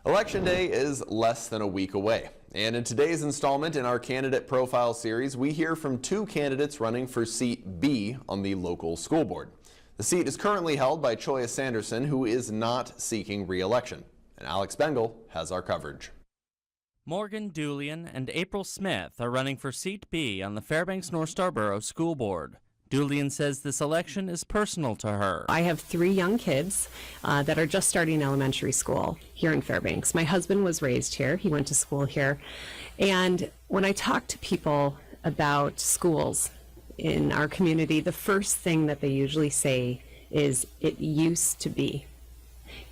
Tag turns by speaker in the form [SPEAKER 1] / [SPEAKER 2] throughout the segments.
[SPEAKER 1] Election Day is less than a week away. And in today's installment in our candidate profile series, we hear from two candidates running for seat B on the local school board. The seat is currently held by Choya Sanderson, who is not seeking re-election. And Alex Bengal has our coverage.
[SPEAKER 2] Morgan Dulian and April Smith are running for seat B on the Fairbanks North Starborough School Board. Dulian says this election is personal to her.
[SPEAKER 3] I have 3 young kids that are just starting elementary school here in Fairbanks. My husband was raised here. He went to school here. And when I talk to people about schools in our community, the first thing that they usually say is, it used to be.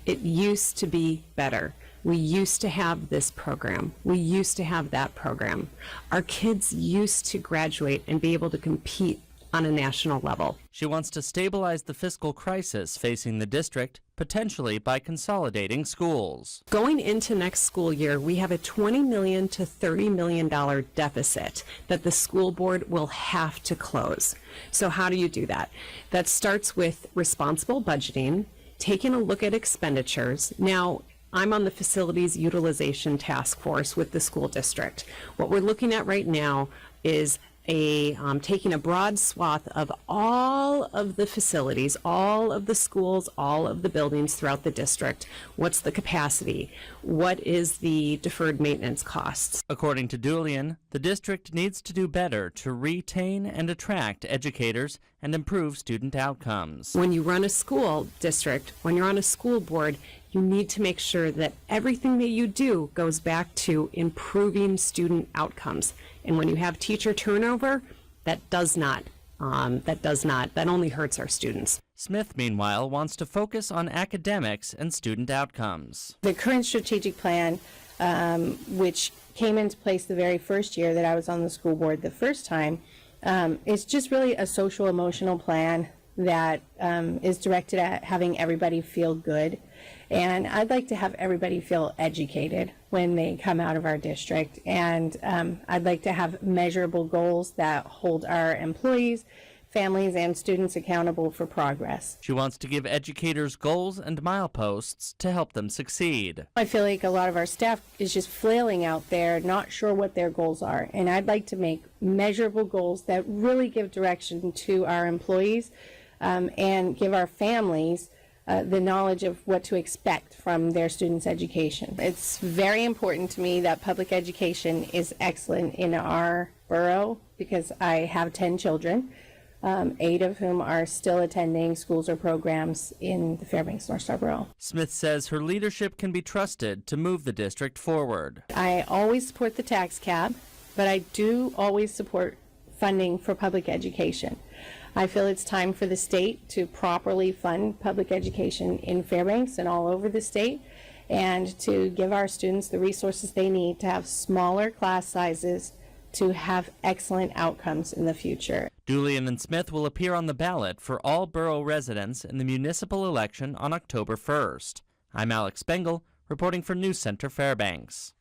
[SPEAKER 3] It used to be better. We used to have this program. We used to have that program. Our kids used to graduate and be able to compete on a national level.
[SPEAKER 2] She wants to stabilize the fiscal crisis facing the district, potentially by consolidating schools.
[SPEAKER 3] Going into next school year, we have a $20 million to $30 million deficit that the school board will have to close. So how do you do that? That starts with responsible budgeting, taking a look at expenditures. Now, I'm on the facilities utilization task force with the school district. What we're looking at right now is taking a broad swath of all of the facilities, all of the schools, all of the buildings throughout the district. What's the capacity? What is the deferred maintenance costs?
[SPEAKER 2] According to Dulian, the district needs to do better to retain and attract educators and improve student outcomes.
[SPEAKER 3] When you run a school district, when you're on a school board, you need to make sure that everything that you do goes back to improving student outcomes. And when you have teacher turnover, that only hurts our students.
[SPEAKER 2] Smith, meanwhile, wants to focus on academics and student outcomes.
[SPEAKER 4] The current strategic plan, which came into place the very first year that I was on the school board the first time, is just really a social emotional plan that is directed at having everybody feel good. And I'd like to have everybody feel educated when they come out of our district. And I'd like to have measurable goals that hold our employees, families, and students accountable for progress.
[SPEAKER 2] She wants to give educators goals and mileposts to help them succeed.
[SPEAKER 4] I feel like a lot of our staff is just flailing out there, not sure what their goals are. And I'd like to make measurable goals that really give direction to our employees and give our families the knowledge of what to expect from their students' education. It's very important to me that public education is excellent in our borough because I have 10 children, 8 of whom are still attending schools or programs in the Fairbanks North Starborough.
[SPEAKER 2] Smith says her leadership can be trusted to move the district forward.
[SPEAKER 4] I always support the tax cap, but I do always support funding for public education. I feel it's time for the state to properly fund public education in Fairbanks and all over the state, and to give our students the resources they need to have smaller class sizes to have excellent outcomes in the future.
[SPEAKER 2] Dulian and Smith will appear on the ballot for all borough residents in the municipal election on October 1st. I'm Alex Bengal, reporting for News Center Fairbanks.